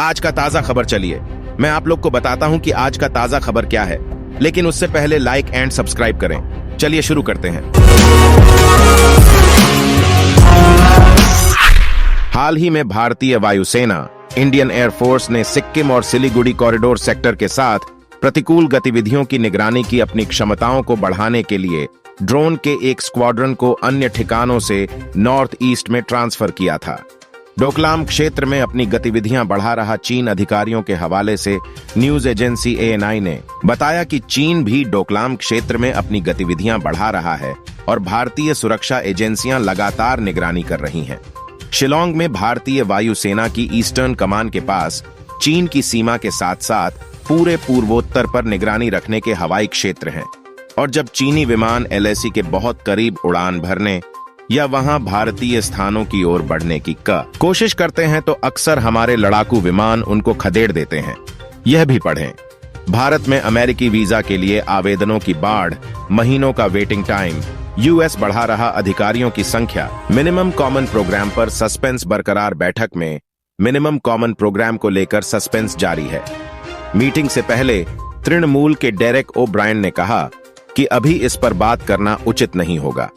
आज का ताजा खबर। चलिए मैं आप लोग को बताता हूं कि आज का ताजा खबर क्या है, लेकिन उससे पहले लाइक एंड सब्सक्राइब करें। चलिए शुरू करते हैं। हाल ही में भारतीय वायुसेना इंडियन एयरफोर्स ने सिक्किम और सिलीगुड़ी कॉरिडोर सेक्टर के साथ प्रतिकूल गतिविधियों की निगरानी की अपनी क्षमताओं को बढ़ाने के लिए ड्रोन के एक स्क्वाड्रन को अन्य ठिकानों से नॉर्थ ईस्ट में ट्रांसफर किया था। डोकलाम क्षेत्र में अपनी गतिविधियां बढ़ा रहा चीन अधिकारियों के हवाले से न्यूज एजेंसी ANI ने बताया कि चीन भी डोकलाम क्षेत्र में अपनी गतिविधियां बढ़ा रहा है और भारतीय सुरक्षा एजेंसियां लगातार निगरानी कर रही हैं। शिलोंग में भारतीय वायुसेना की ईस्टर्न कमान के पास चीन की सीमा के साथ साथ पूरे पूर्वोत्तर पर निगरानी रखने के हवाई क्षेत्र हैं, और जब चीनी विमान LAC के बहुत करीब उड़ान भरने या वहां भारतीय स्थानों की ओर बढ़ने की कोशिश करते हैं तो अक्सर हमारे लड़ाकू विमान उनको खदेड़ देते हैं। यह भी पढ़ें, भारत में अमेरिकी वीजा के लिए आवेदनों की बाढ़, महीनों का वेटिंग टाइम, US बढ़ा रहा अधिकारियों की संख्या, मिनिमम कॉमन प्रोग्राम पर सस्पेंस बरकरार। बैठक में मिनिमम कॉमन प्रोग्राम को लेकर सस्पेंस जारी है। मीटिंग से पहले तृणमूल के डेरेक ओब्रायन ने कहा कि अभी इस पर बात करना उचित नहीं होगा।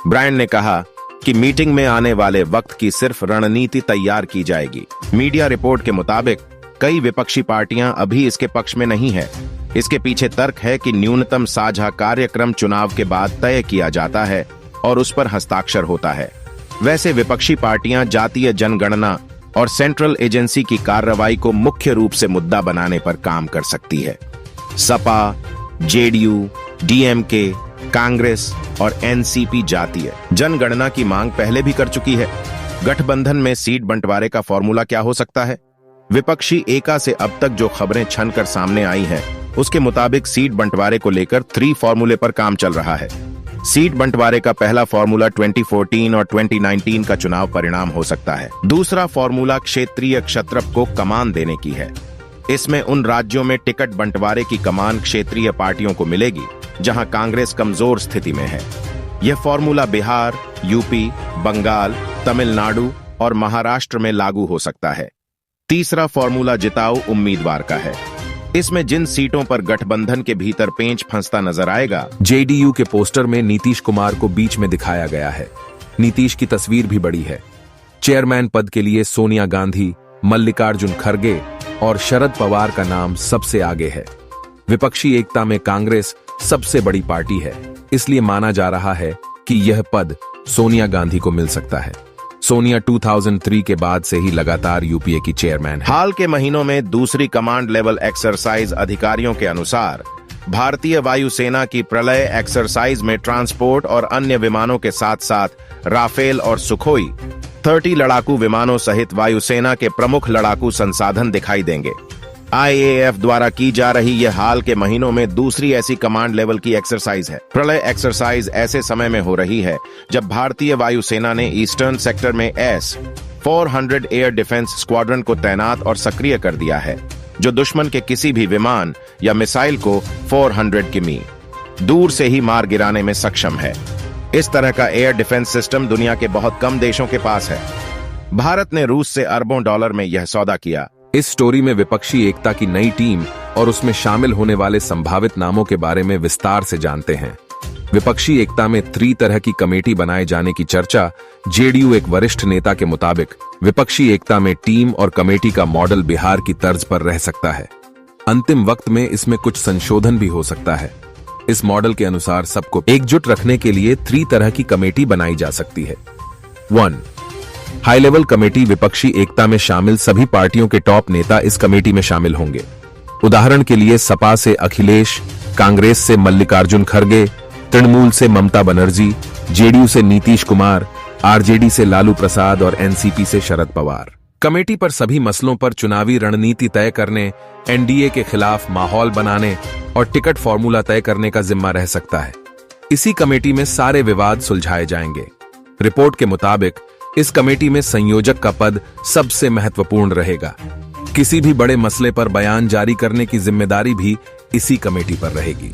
ब्रायन ने कहा कि मीटिंग में आने वाले वक्त की सिर्फ रणनीति तैयार की जाएगी। मीडिया रिपोर्ट के मुताबिक कई विपक्षी पार्टियां अभी इसके पक्ष में नहीं है। इसके पीछे तर्क है कि न्यूनतम साझा कार्यक्रम चुनाव के बाद तय किया जाता है और उस पर हस्ताक्षर होता है। वैसे विपक्षी पार्टियां जातीय जनगणना और सेंट्रल एजेंसी की कार्रवाई को मुख्य रूप से मुद्दा बनाने पर काम कर सकती है। सपा, JDU, DMK, कांग्रेस और NCP जातीय जनगणना की मांग पहले भी कर चुकी है। गठबंधन में सीट बंटवारे का फॉर्मूला क्या हो सकता है? विपक्षी एका से अब तक जो खबरें छनकर सामने आई हैं, उसके मुताबिक सीट बंटवारे को लेकर 3 फॉर्मूले पर काम चल रहा है। सीट बंटवारे का पहला फॉर्मूला 2014 और 2019 का चुनाव परिणाम हो सकता है। दूसरा फॉर्मूला क्षेत्रीय क्षत्रप को कमान देने की है। इसमें उन राज्यों में टिकट बंटवारे की कमान क्षेत्रीय पार्टियों को मिलेगी जहां कांग्रेस कमजोर स्थिति में है। यह फॉर्मूला बिहार, UP, बंगाल, तमिलनाडु और महाराष्ट्र में लागू हो सकता है। तीसरा फॉर्मूला जिताऊ उम्मीदवार का है। इसमें जिन सीटों पर गठबंधन के भीतर पेंच फंसता नजर आएगा। JDU के पोस्टर में नीतीश कुमार को बीच में दिखाया गया है। नीतीश की तस्वीर भी बड़ी है। चेयरमैन पद के लिए सोनिया गांधी, मल्लिकार्जुन खड़गे और शरद पवार का नाम सबसे आगे है। विपक्षी एकता में कांग्रेस सबसे बड़ी पार्टी है, इसलिए माना जा रहा है कि यह पद सोनिया गांधी को मिल सकता है। सोनिया 2003 के बाद से ही लगातार UPA की चेयरमैन है। हाल के महीनों में दूसरी कमांड लेवल एक्सरसाइज अधिकारियों के अनुसार भारतीय वायुसेना की प्रलय एक्सरसाइज में ट्रांसपोर्ट और अन्य विमानों के साथ साथ राफेल और सुखोई 30 लड़ाकू विमानों सहित वायुसेना के प्रमुख लड़ाकू संसाधन दिखाई देंगे। IAF द्वारा की जा रही यह हाल के महीनों में दूसरी ऐसी कमांड लेवल की एक्सरसाइज है। प्रलय एक्सरसाइज ऐसे समय में हो रही है जब भारतीय वायुसेना ने ईस्टर्न सेक्टर में S-400 एयर डिफेंस स्क्वाड्रन को तैनात और सक्रिय कर दिया है, जो दुश्मन के किसी भी विमान या मिसाइल को 400 किमी दूर से ही मार गिराने में सक्षम है। इस तरह का एयर डिफेंस सिस्टम दुनिया के बहुत कम देशों के पास है। भारत ने रूस से अरबों डॉलर में यह सौदा किया। इस स्टोरी में विपक्षी एकता की नई टीम और उसमें शामिल होने वाले संभावित नामों के बारे में विस्तार से जानते हैं। विपक्षी एकता में 3 तरह की कमेटी बनाए जाने की चर्चा। JDU एक वरिष्ठ नेता के मुताबिक विपक्षी एकता में टीम और कमेटी का मॉडल बिहार की तर्ज पर रह सकता है। अंतिम वक्त में इसमें कुछ संशोधन भी हो सकता है। इस मॉडल के अनुसार सबको एकजुट रखने के लिए 3 तरह की कमेटी बनाई जा सकती है। 1. High level committee. विपक्षी एकता में शामिल सभी पार्टियों के टॉप नेता इस कमेटी में शामिल होंगे। उदाहरण के लिए सपा से अखिलेश, कांग्रेस से मल्लिकार्जुन खड़गे, तृणमूल से ममता बनर्जी, JDU से नीतीश कुमार, RJD से लालू प्रसाद और NCP से शरद पवार। कमेटी पर सभी मसलों पर चुनावी रणनीति तय करने, NDA के खिलाफ माहौल बनाने और टिकट फॉर्मूला तय करने का जिम्मा रह सकता है। इसी कमेटी में सारे विवाद सुलझाए जाएंगे। रिपोर्ट के मुताबिक इस कमेटी में संयोजक का पद सबसे महत्वपूर्ण रहेगा। किसी भी बड़े मसले पर बयान जारी करने की जिम्मेदारी भी इसी कमेटी पर रहेगी।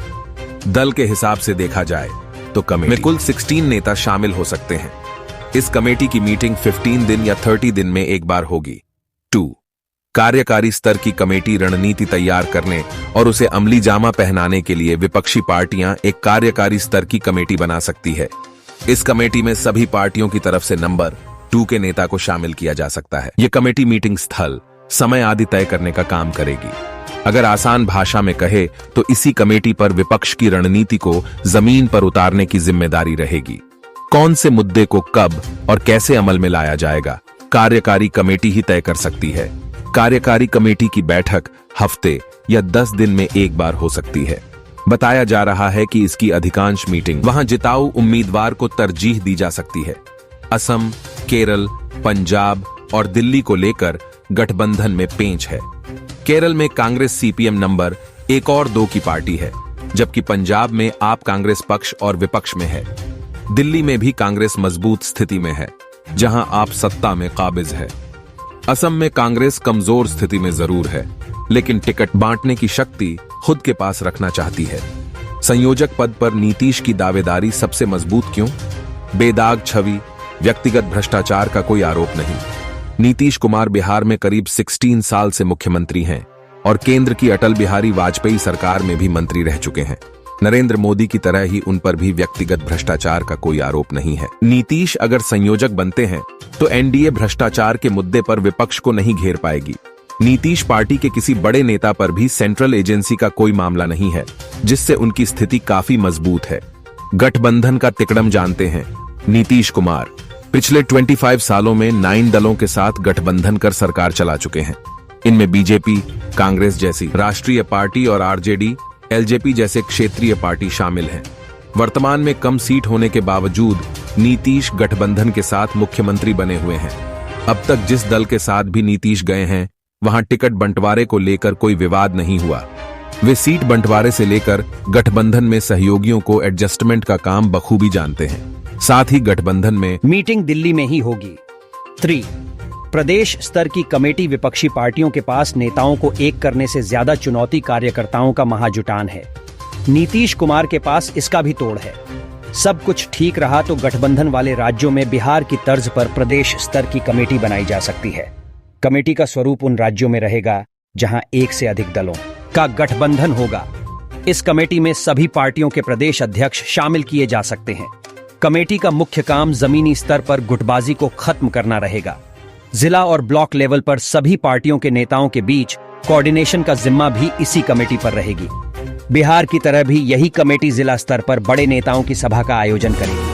दल के हिसाब से देखा जाए तो कमेटी में कुल 16 नेता शामिल हो सकते हैं। इस कमेटी की मीटिंग 15 दिन या 30 दिन में एक बार होगी। 2. कार्यकारी स्तर की कमेटी रणनीति तैयार करने और उसे अमली जामा पहनाने के लिए विपक्षी पार्टियां एक कार्यकारी स्तर की कमेटी बना सकती है। इस कमेटी में सभी पार्टियों की तरफ से नंबर 2 के नेता को शामिल किया जा सकता है। यह कमेटी मीटिंग स्थल, समय आदि तय करने का काम करेगी। अगर आसान भाषा में कहे तो इसी कमेटी पर विपक्ष की रणनीति को जमीन पर उतारने की जिम्मेदारी रहेगी। कौन से मुद्दे को कब और कैसे अमल में लाया जाएगा, कार्यकारी कमेटी ही तय कर सकती है। कार्यकारी कमेटी की बैठक हफ्ते या 10 दिन में एक बार हो सकती है। बताया जा रहा है कि इसकी अधिकांश मीटिंग वहां जिताऊ उम्मीदवार को तरजीह दी जा सकती है। असम, केरल, पंजाब और दिल्ली को लेकर गठबंधन में पेंच है। केरल में कांग्रेस सीपीएम नंबर 1 और 2 की पार्टी है, जबकि पंजाब में आप कांग्रेस पक्ष और विपक्ष में है। दिल्ली में भी कांग्रेस मजबूत स्थिति में है, जहां आप सत्ता में काबिज है। असम में कांग्रेस कमजोर स्थिति में जरूर है, लेकिन टिकट बांटने की शक्ति खुद के पास रखना चाहती है। संयोजक पद पर नीतीश की दावेदारी सबसे मजबूत क्यों? बेदाग छवि, व्यक्तिगत भ्रष्टाचार का कोई आरोप नहीं। नीतीश कुमार बिहार में करीब 16 साल से मुख्यमंत्री हैं और केंद्र की अटल बिहारी वाजपेयी सरकार में भी मंत्री रह चुके हैं। नरेंद्र मोदी की तरह ही उन पर भी व्यक्तिगत भ्रष्टाचार का कोई आरोप नहीं है। नीतीश अगर संयोजक बनते हैं तो एनडीए भ्रष्टाचार के मुद्दे पर विपक्ष को नहीं घेर पाएगी। नीतीश पार्टी के किसी बड़े नेता पर भी सेंट्रल एजेंसी का कोई मामला नहीं है, जिससे उनकी स्थिति काफी मजबूत है। गठबंधन का तिकड़म जानते हैं। नीतीश कुमार पिछले 25 सालों में 9 दलों के साथ गठबंधन कर सरकार चला चुके हैं। इनमें बीजेपी, कांग्रेस जैसी राष्ट्रीय पार्टी और आरजेडी, एलजेपी जैसे क्षेत्रीय पार्टी शामिल हैं। वर्तमान में कम सीट होने के बावजूद नीतीश गठबंधन के साथ मुख्यमंत्री बने हुए हैं। अब तक जिस दल के साथ भी नीतीश गए हैं, वहां टिकट बंटवारे को लेकर कोई विवाद नहीं हुआ। वे सीट बंटवारे से लेकर गठबंधन में सहयोगियों को एडजस्टमेंट का काम बखूबी जानते हैं। साथ ही गठबंधन में मीटिंग दिल्ली में ही होगी। 3. प्रदेश स्तर की कमेटी विपक्षी पार्टियों के पास नेताओं को एक करने से ज्यादा चुनौती कार्यकर्ताओं का महाजुटान है। नीतीश कुमार के पास इसका भी तोड़ है। सब कुछ ठीक रहा तो गठबंधन वाले राज्यों में बिहार की तर्ज पर प्रदेश स्तर की कमेटी बनाई जा सकती है। कमेटी का स्वरूप उन राज्यों में रहेगा जहां एक से अधिक दलों का गठबंधन होगा। इस कमेटी में सभी पार्टियों के प्रदेश अध्यक्ष शामिल किए जा सकते हैं। कमेटी का मुख्य काम जमीनी स्तर पर गुटबाजी को खत्म करना रहेगा। जिला और ब्लॉक लेवल पर सभी पार्टियों के नेताओं के बीच कोऑर्डिनेशन का जिम्मा भी इसी कमेटी पर रहेगी। बिहार की तरह भी यही कमेटी जिला स्तर पर बड़े नेताओं की सभा का आयोजन करेगी।